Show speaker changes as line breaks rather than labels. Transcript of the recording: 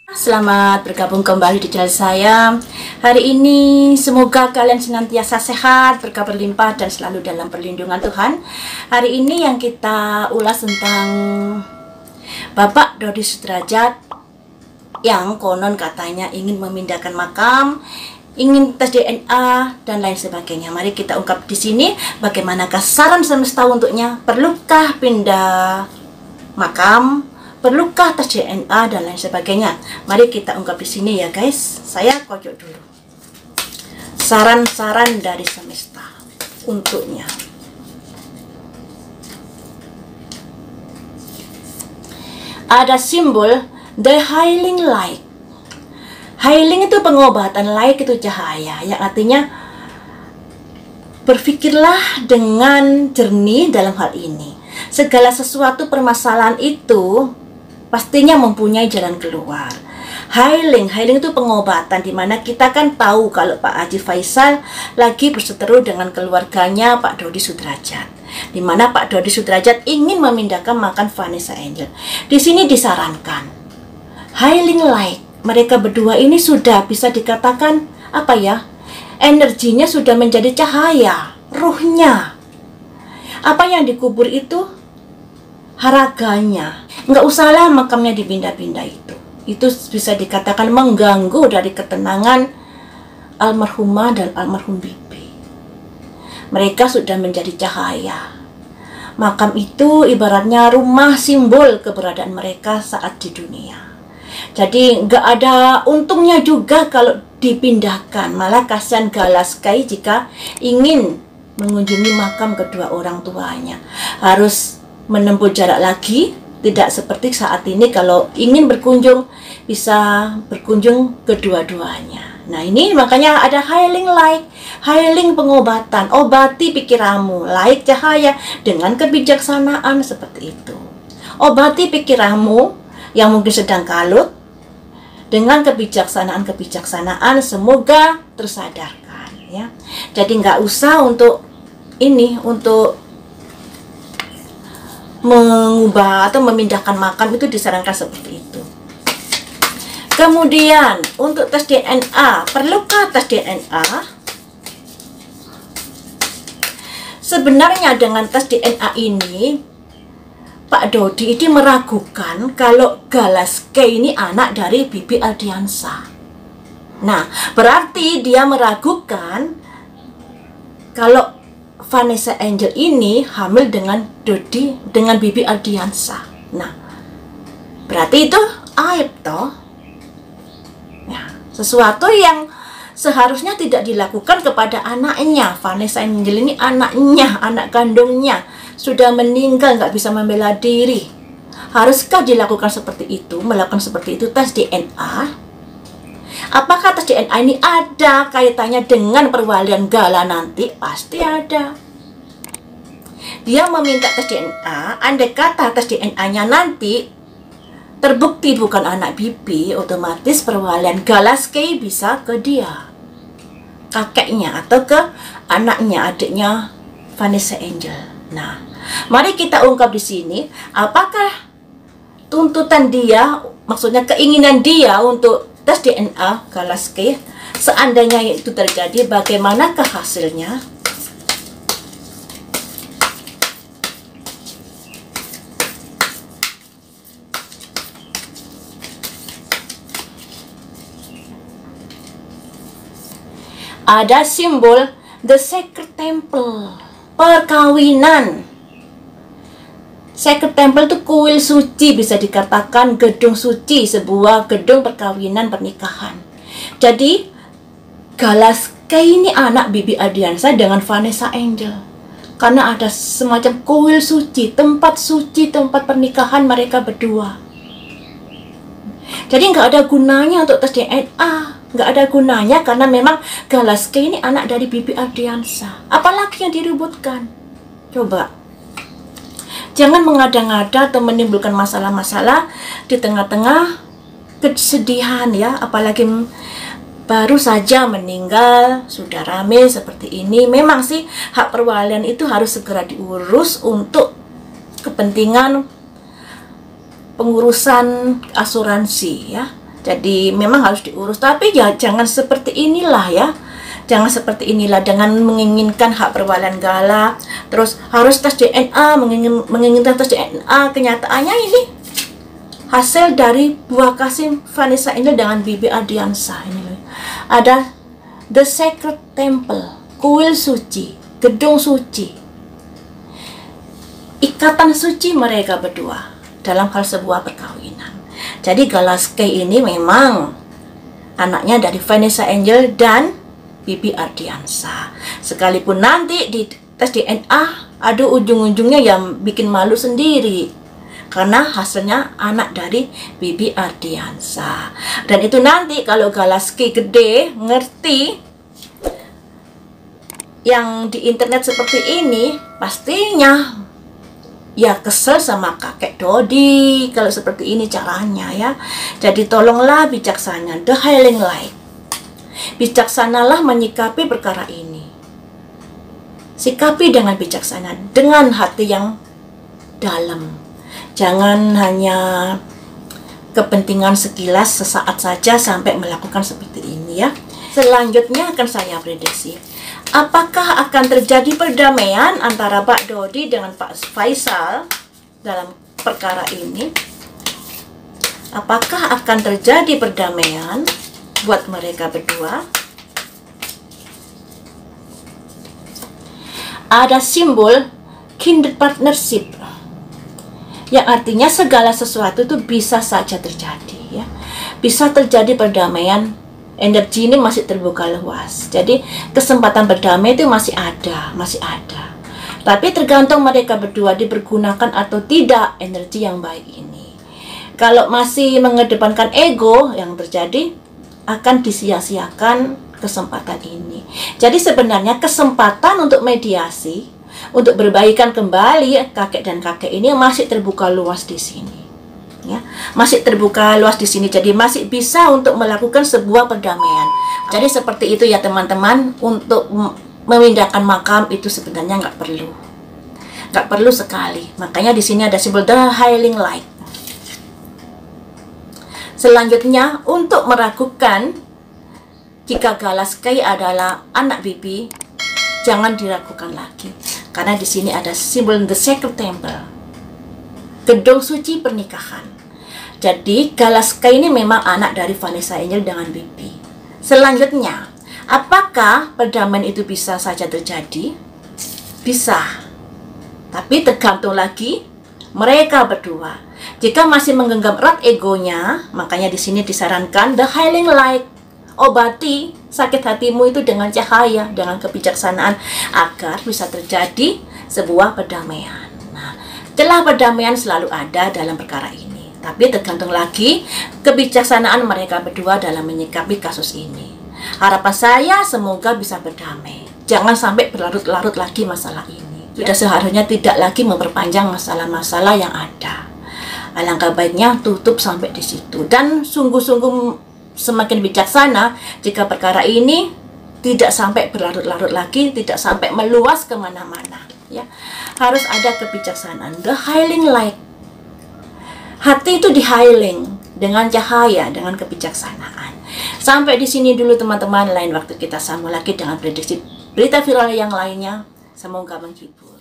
Selamat bergabung kembali di channel saya. Hari ini semoga kalian senantiasa sehat, berkah berlimpah dan selalu dalam perlindungan Tuhan. Hari ini yang kita ulas tentang Bapak Dodi Sudrajat yang konon katanya ingin memindahkan makam, ingin tes DNA dan lain sebagainya. Mari kita ungkap di sini bagaimanakah saran semesta untuknya. Perlukah pindah makam? Perlukah tes DNA dan lain sebagainya? Mari kita ungkap di sini ya guys. Saya kocok dulu. Saran-saran dari semesta untuknya. Ada simbol the healing light. Healing itu pengobatan, light itu cahaya, yang artinya berpikirlah dengan jernih dalam hal ini. Segala sesuatu permasalahan itu pastinya mempunyai jalan keluar. Healing itu pengobatan, dimana kita kan tahu kalau Pak Haji Faisal lagi berseteru dengan keluarganya Pak Dodi Sudrajat, dimana Pak Dodi Sudrajat ingin memindahkan makam Vanessa Angel. Di sini disarankan healing light. Mereka berdua ini sudah bisa dikatakan apa ya? Energinya sudah menjadi cahaya, ruhnya. Apa yang dikubur itu haraganya. Nggak usahlah makamnya dipindah-pindah itu. Itu bisa dikatakan mengganggu dari ketenangan almarhumah dan almarhum bibi. Mereka sudah menjadi cahaya. Makam itu ibaratnya rumah, simbol keberadaan mereka saat di dunia. Jadi nggak ada untungnya juga kalau dipindahkan. Malah kasihan Galaskai jika ingin mengunjungi makam kedua orang tuanya. Harus menempuh jarak lagi. Tidak seperti saat ini kalau ingin berkunjung bisa berkunjung kedua-duanya. Nah ini makanya ada healing light, healing pengobatan, obati pikiranmu, light cahaya dengan kebijaksanaan seperti itu. Obati pikiranmu yang mungkin sedang kalut dengan kebijaksanaan semoga tersadarkan ya. Jadi nggak usah untuk ini untuk mengubah atau memindahkan makam, itu disarankan seperti itu. Kemudian untuk tes DNA, perlukah tes DNA? Sebenarnya dengan tes DNA ini Pak Dodi ini meragukan kalau Galaskai ini anak dari Bibi Aldiansa. Nah, berarti dia meragukan kalau Vanessa Angel ini hamil dengan Bibi Aldiansa. Nah, berarti itu aib toh. Ya, sesuatu yang seharusnya tidak dilakukan kepada anaknya. Vanessa Angel ini anaknya, anak kandungnya, sudah meninggal, nggak bisa membela diri. Haruskah dilakukan seperti itu, melakukan seperti itu tes DNA? Apakah tes DNA ini ada kaitannya dengan perwalian Gala nanti? Pasti ada. Dia meminta tes DNA, andai kata tes DNA-nya nanti terbukti bukan anak bibi, otomatis perwalian Galaskai bisa ke dia, kakeknya atau ke anaknya, adiknya Vanessa Angel. Nah, mari kita ungkap di sini, apakah tuntutan dia, maksudnya keinginan dia untuk tes DNA Galaskai, seandainya itu terjadi, bagaimanakah hasilnya? Ada simbol the sacred temple, perkawinan. Sacred temple itu kuil suci, bisa dikatakan gedung suci, sebuah gedung perkawinan pernikahan. Jadi Galaskai ini anak Bibi Aldiansa dengan Vanessa Angel, karena ada semacam kuil suci, tempat pernikahan mereka berdua. Jadi nggak ada gunanya untuk tes DNA, nggak ada gunanya karena memang Galaskai ini anak dari Bibi Aldiansa. Apalagi yang diributkan? Coba. Jangan mengada-ngada atau menimbulkan masalah-masalah di tengah-tengah kesedihan ya, apalagi baru saja meninggal, sudah rame seperti ini. Memang sih hak perwalian itu harus segera diurus untuk kepentingan pengurusan asuransi ya. Jadi memang harus diurus, tapi ya jangan seperti inilah ya. Jangan seperti inilah dengan menginginkan hak perwalian Gala, terus harus tes DNA, menginginkan tes DNA. Kenyataannya ini hasil dari buah kasih Vanessa Angel dengan Bibi Ardiansah. Ini loh. Ada The Sacred Temple, kuil suci, gedung suci, ikatan suci mereka berdua dalam hal sebuah perkawinan. Jadi Galaskei ini memang anaknya dari Vanessa Angel dan Bibi Ardiansah. Sekalipun nanti di tes DNA, aduh ujung-ujungnya yang bikin malu sendiri. Karena hasilnya anak dari Bibi Ardiansah. Dan itu nanti kalau Galaskei gede, ngerti yang di internet seperti ini, pastinya ya kesel sama kakek Dodi kalau seperti ini caranya ya. Jadi tolonglah bijaksana, The Highling Light. Bijaksanalah menyikapi perkara ini. Sikapi dengan bijaksana, dengan hati yang dalam. Jangan hanya kepentingan sekilas sesaat saja sampai melakukan seperti ini ya. Selanjutnya akan saya prediksi. Apakah akan terjadi perdamaian antara Pak Dodi dengan Pak Faisal dalam perkara ini? Apakah akan terjadi perdamaian buat mereka berdua? Ada simbol kindred partnership, yang artinya segala sesuatu itu bisa saja terjadi ya. Bisa terjadi perdamaian, energi ini masih terbuka luas. Jadi kesempatan berdamai itu masih ada. Tapi tergantung mereka berdua dipergunakan atau tidak energi yang baik ini. Kalau masih mengedepankan ego, yang terjadi akan disia-siakan kesempatan ini. Jadi sebenarnya kesempatan untuk mediasi, untuk berbaikan kembali kakek dan kakek ini masih terbuka luas di sini. Ya, masih terbuka luas di sini. Jadi masih bisa untuk melakukan sebuah perdamaian. Jadi seperti itu ya teman-teman. Untuk memindahkan makam itu sebenarnya nggak perlu sekali. Makanya di sini ada simbol The Highling Light. Selanjutnya, untuk meragukan jika Galaskei adalah anak Bibi, jangan diragukan lagi. Karena di sini ada simbol The Sacred Temple, gedung suci pernikahan. Jadi Galaskei ini memang anak dari Vanessa Angel dengan Bibi. Selanjutnya, apakah perdamaian itu bisa saja terjadi? Bisa. Tapi tergantung lagi mereka berdua. Jika masih menggenggam erat egonya, makanya di sini disarankan The Highling Light. Obati sakit hatimu itu dengan cahaya, dengan kebijaksanaan, agar bisa terjadi sebuah perdamaian. Nah, celah perdamaian selalu ada dalam perkara ini. Tapi tergantung lagi kebijaksanaan mereka berdua dalam menyikapi kasus ini. Harapan saya semoga bisa berdamai. Jangan sampai berlarut-larut lagi masalah ini. Sudah seharusnya tidak lagi memperpanjang masalah-masalah yang ada. Alangkah baiknya tutup sampai di situ. Dan sungguh-sungguh semakin bijaksana jika perkara ini tidak sampai berlarut-larut lagi, tidak sampai meluas kemana-mana. Ya, harus ada kebijaksanaan. The Highling Light. Hati itu di-highling dengan cahaya, dengan kebijaksanaan. Sampai di sini dulu teman-teman. Lain waktu kita sambung lagi dengan prediksi berita viral yang lainnya. Semoga menghibur.